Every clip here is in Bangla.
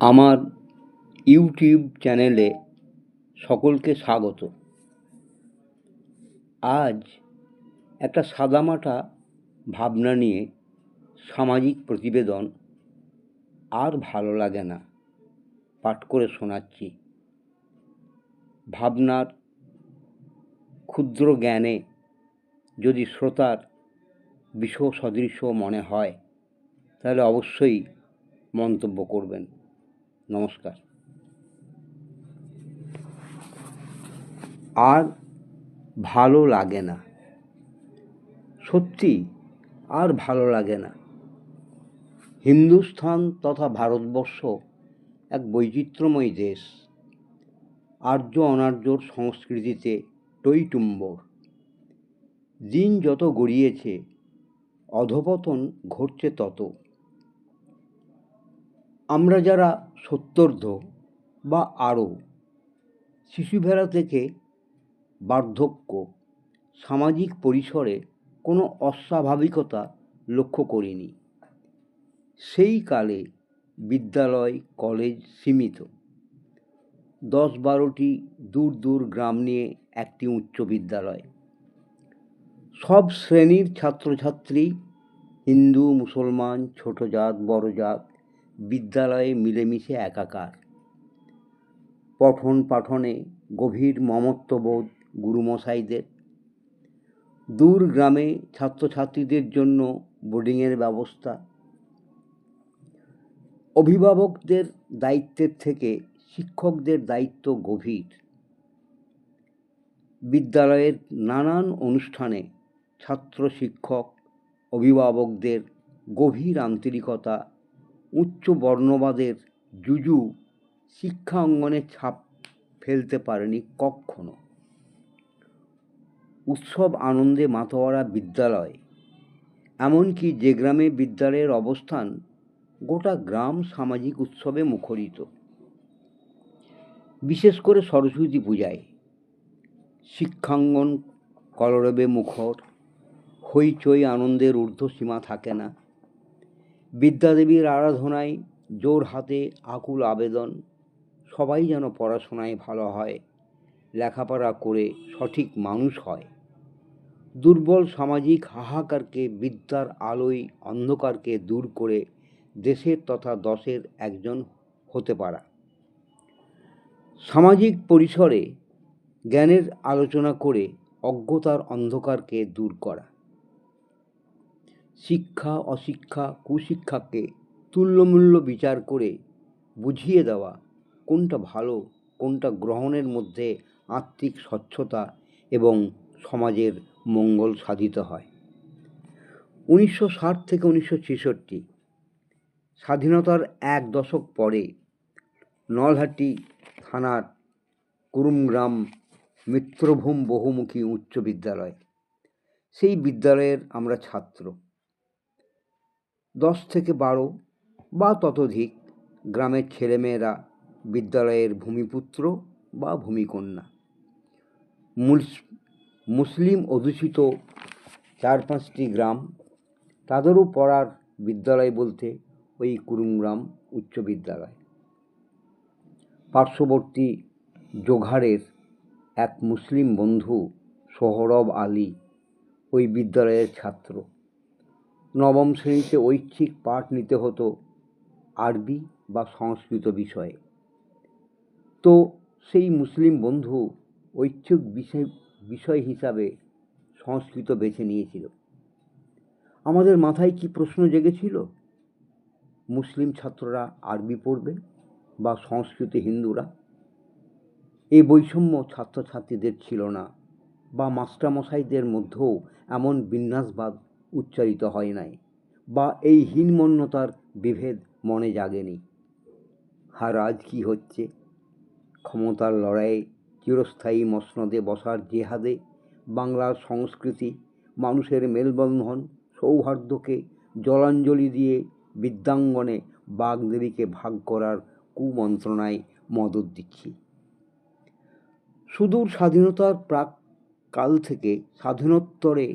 আমার ইউটিউব চ্যানেলে সকলকে স্বাগত। আজ একটা সাদামাটা ভাবনা নিয়ে সামাজিক প্রতিবেদন আর ভালো লাগে না পাঠ করে শোনাচ্ছি। ভাবনার ক্ষুদ্র জ্ঞানে যদি শ্রোতার বিষ সদৃশ মনে হয় তাহলে অবশ্যই মন্তব্য করবেন। নমস্কার। আর ভালো লাগে না, সত্যি আর ভালো লাগে না। হিন্দুস্থান তথা ভারতবর্ষ এক বৈচিত্র্যময় দেশ। আর্য অনার্যর সংস্কৃতিতে টইটুম্বর। দিন যত গড়িয়েছে অধঃপতন ঘটছে তত। আমরা যারা সত্তর্ধ বা আরও, শিশুবেলা থেকে বার্ধক্য, সামাজিক পরিসরে কোনো অস্বাভাবিকতা লক্ষ্য করিনি। সেই কালে বিদ্যালয় কলেজ সীমিত। 10-12টি দূর দূর গ্রাম নিয়ে একটি উচ্চ বিদ্যালয়। সব শ্রেণীর ছাত্রছাত্রী, হিন্দু মুসলমান, ছোট জাত বড় জাত, বিদ্যালয়ে মিলেমিশে একাকার। পঠন পাঠনে গভীর মমত্ববোধ গুরুমশাইদের। দূর গ্রামে ছাত্রছাত্রীদের জন্য বোর্ডিংয়ের ব্যবস্থা। অভিভাবকদের দায়িত্বের থেকে শিক্ষকদের দায়িত্ব গভীর। বিদ্যালয়ের নানান অনুষ্ঠানে ছাত্র শিক্ষক অভিভাবকদের গভীর আন্তরিকতা, উচ্চ বর্ণবাদের জুজু শিক্ষা অঙ্গনে ছাপ ফেলতে পারেনি কখনো। উৎসব আনন্দে মাতোয়ারা বিদ্যালয়, এমনকি যে গ্রামে বিদ্যালয়ের অবস্থান গোটা গ্রাম সামাজিক উৎসবে মুখরিত। বিশেষ করে সরস্বতী পূজায় শিক্ষাঙ্গন কলরবে মুখর, হইচই আনন্দের ঊর্ধ্বসীমা থাকে না। বিদ্যাদেবীর আরাধনায় জোর হাতে আকুল আবেদন, সবাই যেন পড়াশোনায় ভালো হয়, লেখাপড়া করে সঠিক মানুষ হয়। দুর্বল সামাজিক হাহাকারকে বিদ্যার আলোয় অন্ধকারকে দূর করে দেশের তথা দশের একজন হতে পারা। সামাজিক পরিসরে জ্ঞানের আলোচনা করে অজ্ঞতার অন্ধকারকে দূর করা। শিক্ষা অশিক্ষা কুশিক্ষাকে তুল্যমূল্য বিচার করে বুঝিয়ে দেওয়া কোনটা ভালো কোনটা গ্রহণের মধ্যে আত্মিক স্বচ্ছতা এবং সমাজের মঙ্গল সাধিত হয়। 1960 থেকে 1966, স্বাধীনতার এক দশক পরে নলহাটি থানার কুরুমগ্রাম মিত্রভূম বহুমুখী উচ্চ বিদ্যালয়। সেই বিদ্যালয়ের আমরা ছাত্র। 10 থেকে 12 বা ততোধিক গ্রামের ছেলেমেয়েরা বিদ্যালয়ের ভূমিপুত্র বা ভূমিকন্যা। মুসলিম অধ্যুষিত 4-5টি গ্রাম, তাদেরও পড়ার বিদ্যালয় বলতে ওই কুরুমগ্রাম উচ্চ বিদ্যালয়। পার্শ্ববর্তী জোঘাড়ের এক মুসলিম বন্ধু সোহরব আলী ওই বিদ্যালয়ের ছাত্র। নবম শ্রেণীতে ঐচ্ছিক পাঠ নিতে হতো আরবি বা সংস্কৃত বিষয়ে। তো সেই মুসলিম বন্ধু ঐচ্ছিক বিষয় হিসাবে সংস্কৃত বেছে নিয়েছিল। আমাদের মাথায় কি প্রশ্ন জেগেছিল? মুসলিম ছাত্ররা আরবি পড়বে বা সংস্কৃত হিন্দুরা? এই বৈষম্য ছাত্রছাত্রীদের ছিল না, বা মাস্টারমশাইদের মধ্যেও এমন বিন্যাসবাদ উচ্চারিত হয় নাই, বা এই হীনমন্যতার বিভেদ মনে জাগেনি। আর আজ কি হচ্ছে? ক্ষমতার লড়াইয়ে চিরস্থায়ী মসনদে বসার জেহাদে বাংলার সংস্কৃতি, মানুষের মেলবন্ধন, সৌহার্দ্যকে জলাঞ্জলি দিয়ে বিদ্যাঙ্গনে বাগদেবীকে ভাগ করার কুমন্ত্রণায় মদত দিচ্ছি। সুদূর স্বাধীনতার প্রাক কাল থেকে স্বাধীনোত্তরে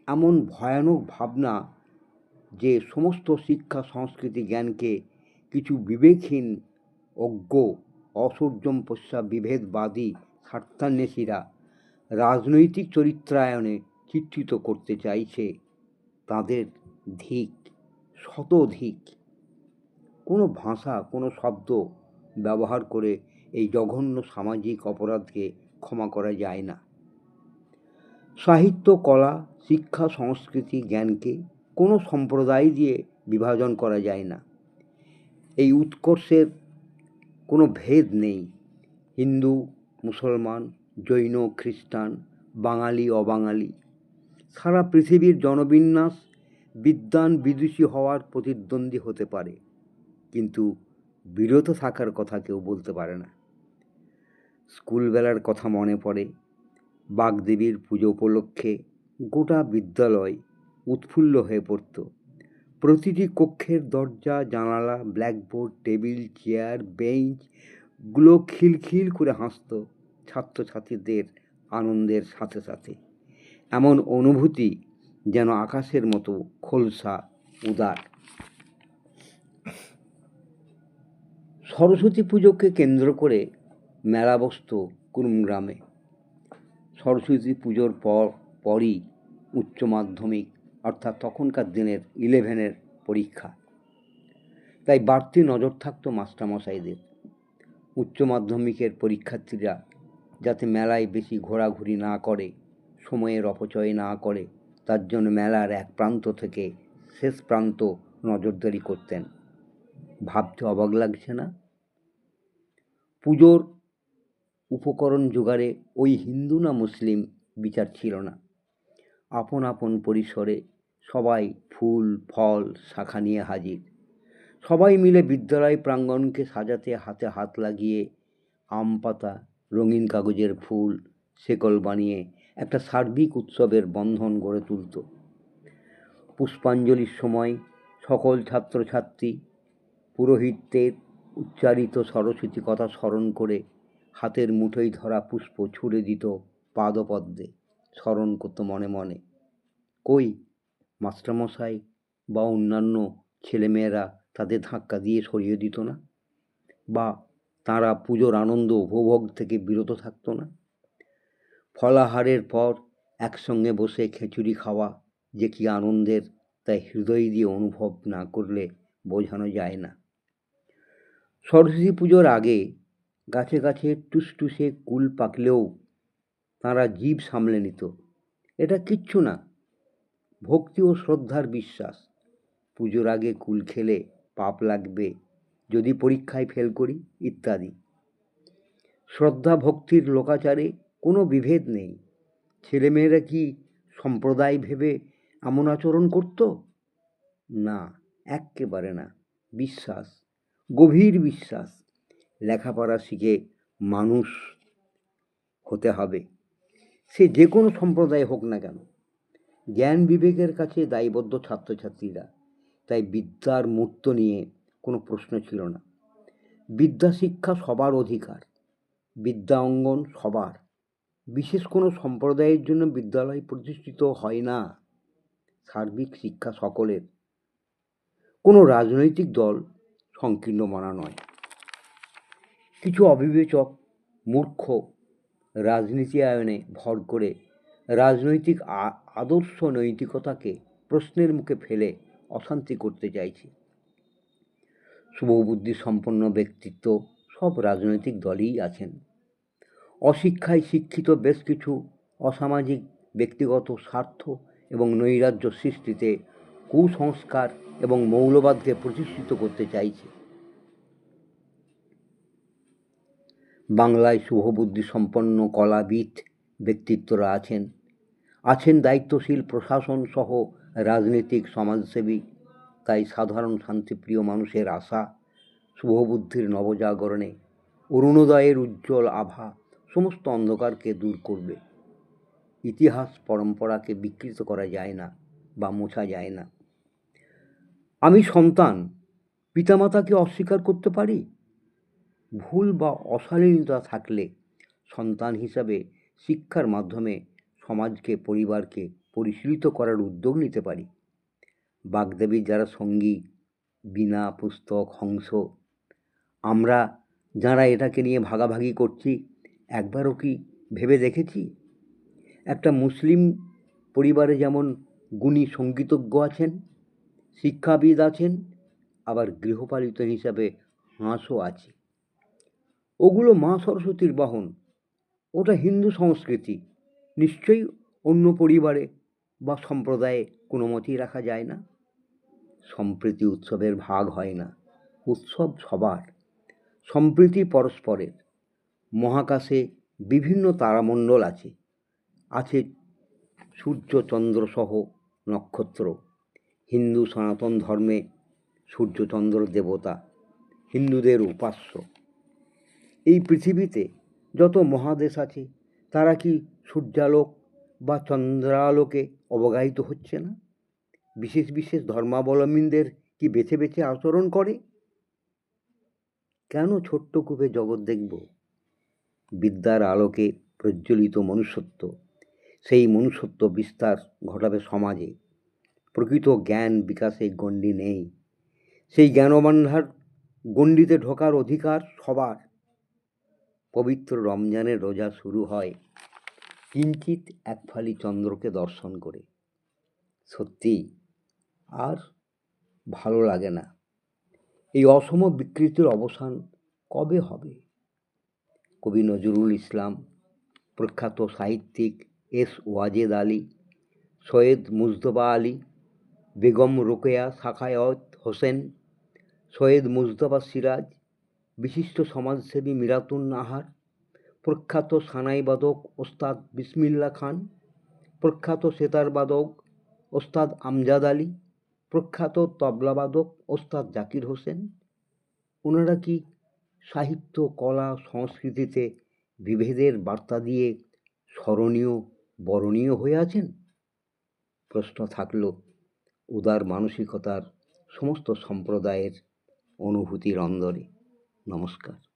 এমন ভয়ানক ভাবনা যে সমস্ত শিক্ষা সংস্কৃতি জ্ঞানকে কিছু বিবেকহীন অজ্ঞ অসূর্যম পশ্যা বিভেদবাদী স্বার্থান্বেষীরা রাজনৈতিক চরিত্রায়নে চিত্রিত করতে চাইছে, তাদের ধিক, শতধিক। কোনো ভাষা, কোনো শব্দ ব্যবহার করে এই জঘন্য সামাজিক অপরাধকে ক্ষমা করা যায় না। সাহিত্য, কলা, শিক্ষা, সংস্কৃতি, জ্ঞানকে কোনো সম্প্রদায় দিয়ে বিভাজন করা যায় না। এই উৎকর্ষের কোনো ভেদ নেই। হিন্দু, মুসলমান, জৈন, খ্রিস্টান, বাঙালি, অবাঙালি, সারা পৃথিবীর জনবিন্যাস বিদ্বান বিদুষী হওয়ার প্রতিদ্বন্দ্বী হতে পারে, কিন্তু বিরত থাকার কথা কেউ বলতে পারে না। স্কুলবেলার কথা মনে পড়ে। বাগদেবীর পুজো উপলক্ষে গোটা বিদ্যালয় উৎফুল্ল হয়ে পড়ত। প্রতিটি কক্ষের দরজা, জানালা, ব্ল্যাকবোর্ড, টেবিল, চেয়ার, বেঞ্চগুলো খিলখিল করে হাসত ছাত্রছাত্রীদের আনন্দের সাথে সাথে। এমন অনুভূতি যেন আকাশের মতো খোলসা, উদার। সরস্বতী পুজোকে কেন্দ্র করে মেলা বসত কুড়ুমগ্রামে। সরস্বতী পুজোর পরই উচ্চ মাধ্যমিক, অর্থাৎ তখনকার দিনের 11-এর পরীক্ষা। তাই বাড়তি নজর থাকতো মাস্টারমশাইদের। উচ্চ মাধ্যমিকের পরীক্ষার্থীরা যাতে মেলায় বেশি ঘোরাঘুরি না করে, সময়ের অপচয় না করে, তার জন্য মেলার এক প্রান্ত থেকে শেষ প্রান্ত নজরদারি করতেন। ভাবতে অবাক লাগছে না? পুজোর উপকরণ জোগাড়ে ওই হিন্দু না মুসলিম বিচার ছিল না। আপন আপন পরিসরে সবাই ফুল, ফল, শাখা নিয়ে হাজির। সবাই মিলে বিদ্যালয় প্রাঙ্গণকে সাজাতে হাতে হাত লাগিয়ে আম পাতা, রঙিন কাগজের ফুল, শেকল বানিয়ে একটা সার্বিক উৎসবের বন্ধন গড়ে তুলত। পুষ্পাঞ্জলির সময় সকল ছাত্রছাত্রী পুরোহিতের উচ্চারিত সরস্বতী কথা স্মরণ করে হাতের মুঠোয় ধরা পুষ্প ছুঁড়ে দিত পাদপদ্মে, স্মরণ করত মনে মনে। কই মাস্টারমশাই বা অন্যান্য ছেলেমেয়েরা তাদের ধাক্কা দিয়ে সরিয়ে দিত না? বা তারা পুজোর আনন্দ উপভোগ থেকে বিরত থাকতো না? ফলাহারের পর একসঙ্গে বসে খিচুড়ি খাওয়া যে কি আনন্দের, তাই হৃদয় দিয়ে অনুভব না করলে বোঝানো যায় না। সরস্বতী পুজোর আগে গাছে গাছে টুসটুসে কুল পাকলেও তারা জিভ সামলে নিত। এটা কিচ্ছু না, ভক্তি ও শ্রদ্ধার বিশ্বাস। পুজোর আগে কুল খেলে পাপ লাগবে, যদি পরীক্ষায় ফেল করি, ইত্যাদি। শ্রদ্ধা ভক্তির লোকাচারে কোনো বিভেদ নেই। ছেলেমেয়েরা কি সম্প্রদায় ভেবে এমন আচরণ করত? না, এক্কেবারে না। বিশ্বাস, গভীর বিশ্বাস। লেখাপড়া শিখে মানুষ হতে হবে, সে যে কোনো সম্প্রদায় হোক না কেন। জ্ঞান বিবেকের কাছে দায়বদ্ধ ছাত্রছাত্রীরা, তাই বিদ্যার মূর্ত নিয়ে কোনো প্রশ্ন ছিল না। বিদ্যা শিক্ষা সবার অধিকার, বিদ্যা অঙ্গন সবার। বিশেষ কোনো সম্প্রদায়ের জন্য বিদ্যালয় প্রতিষ্ঠিত হয় না। সার্বিক শিক্ষা সকলের, কোনো রাজনৈতিক দল সংকীর্ণ মানা নয়। কিছু অবিবেচক মূর্খ রাজনীতি আয়নে ভর করে রাজনৈতিক আদর্শ নৈতিকতাকে প্রশ্নের মুখে ফেলে অশান্তি করতে চাইছে। শুভবুদ্ধি সম্পন্ন ব্যক্তিত্ব সব রাজনৈতিক দলেই আছেন। অশিক্ষায় শিক্ষিত বেশ কিছু অসামাজিক ব্যক্তিগত স্বার্থ এবং নৈরাজ্য সৃষ্টিতে কুসংস্কার এবং মৌলবাদকে প্রতিষ্ঠিত করতে চাইছে। বাংলায় শুভবুদ্ধি সম্পন্ন কলাবিদ ব্যক্তিত্বরা আছেন দায়িত্বশীল প্রশাসন সহ রাজনৈতিক সমাজসেবী। তাই সাধারণ শান্তিপ্রিয় মানুষের আশা শুভবুদ্ধির নবজাগরণে অরুণোদয়ের উজ্জ্বল আভা সমস্ত অন্ধকারকে দূর করবে। ইতিহাস পরম্পরাকে বিকৃত করা যায় না বা মোছা যায় না। আমি সন্তান, পিতামাতাকে অস্বীকার করতে পারি? ভুল বা অশালীনতা থাকলে সন্তান হিসাবে শিক্ষার মাধ্যমে সমাজকে, পরিবারকে পরিশীলিত করার উদ্যোগ নিতে পারি। বাগদেবীর যারা সঙ্গী, বীণা, পুস্তক, হংস, আমরা যারা এটাকে নিয়ে ভাগাভাগি করছি, একবারও কি ভেবে দেখেছি একটা মুসলিম পরিবারে যেমন গুণী সঙ্গীতজ্ঞ আছেন, শিক্ষাবিদ আছেন, আবার গৃহপালিত হিসাবে হাঁসও আছে। ওগুলো মা সরস্বতীর বাহন, ওটা হিন্দু সংস্কৃতি, নিশ্চয়ই অন্য পরিবারে বা সম্প্রদায়ে কোনো মতেই রাখা যায় না। সম্প্রীতি উৎসবের ভাগ হয় না, উৎসব সবার, সম্প্রীতি পরস্পরের। মহাকাশে বিভিন্ন তারামণ্ডল আছে, আছে সূর্য চন্দ্র সহ নক্ষত্র। হিন্দু সনাতন ধর্মে সূর্যচন্দ্র দেবতা, হিন্দুদের উপাস্য। এই পৃথিবীতে যত মহাদেশ আছে তারা কি সূর্যালোক বা চন্দ্রালোকে অবগাহিত হচ্ছে না? বিশেষ বিশেষ ধর্মাবলম্বীদের কি বেছে বেছে আচরণ করে? কেন ছোট্ট কূপে জগৎ দেখব? বিদ্যার আলোকে প্রজ্বলিত মনুষ্যত্ব, সেই মনুষ্যত্ব বিস্তার ঘটাবে সমাজে। প্রকৃত জ্ঞান বিকাশে গণ্ডি নেই, সেই জ্ঞানভাণ্ডার গণ্ডিতে ঢোকার অধিকার সবার। পবিত্র রমজানের রোজা শুরু হয় কিঞ্চিৎ এক ফালি চন্দ্রকে দর্শন করে। সত্যি আর ভালো লাগে না। এই অসম বিকৃতির অবসান কবে হবে? কবি নজরুল ইসলাম, প্রখ্যাত সাহিত্যিক এস ওয়াজেদ আলী, সৈয়দ মুজতবা আলী, বেগম রোকেয়া সাখায়াত হোসেন, সৈয়দ মুজতবা সিরাজ, বিশিষ্ট সমাজসেবী মিরাতুন নাহার, প্রখ্যাত সানাইবাদক ওস্তাদ বিসমিল্লা খান, প্রখ্যাত সেতারবাদক ওস্তাদ আমজাদ আলী, প্রখ্যাত তবলাবাদক ওস্তাদ জাকির হোসেন, ওনারা কি সাহিত্য, কলা, সংস্কৃতিতে বিভেদের বার্তা দিয়ে স্মরণীয়, বরণীয় হয়ে আছেন? প্রশ্ন থাকল উদার মানসিকতার সমস্ত সম্প্রদায়ের অনুভূতির অন্দরে। নমস্কার।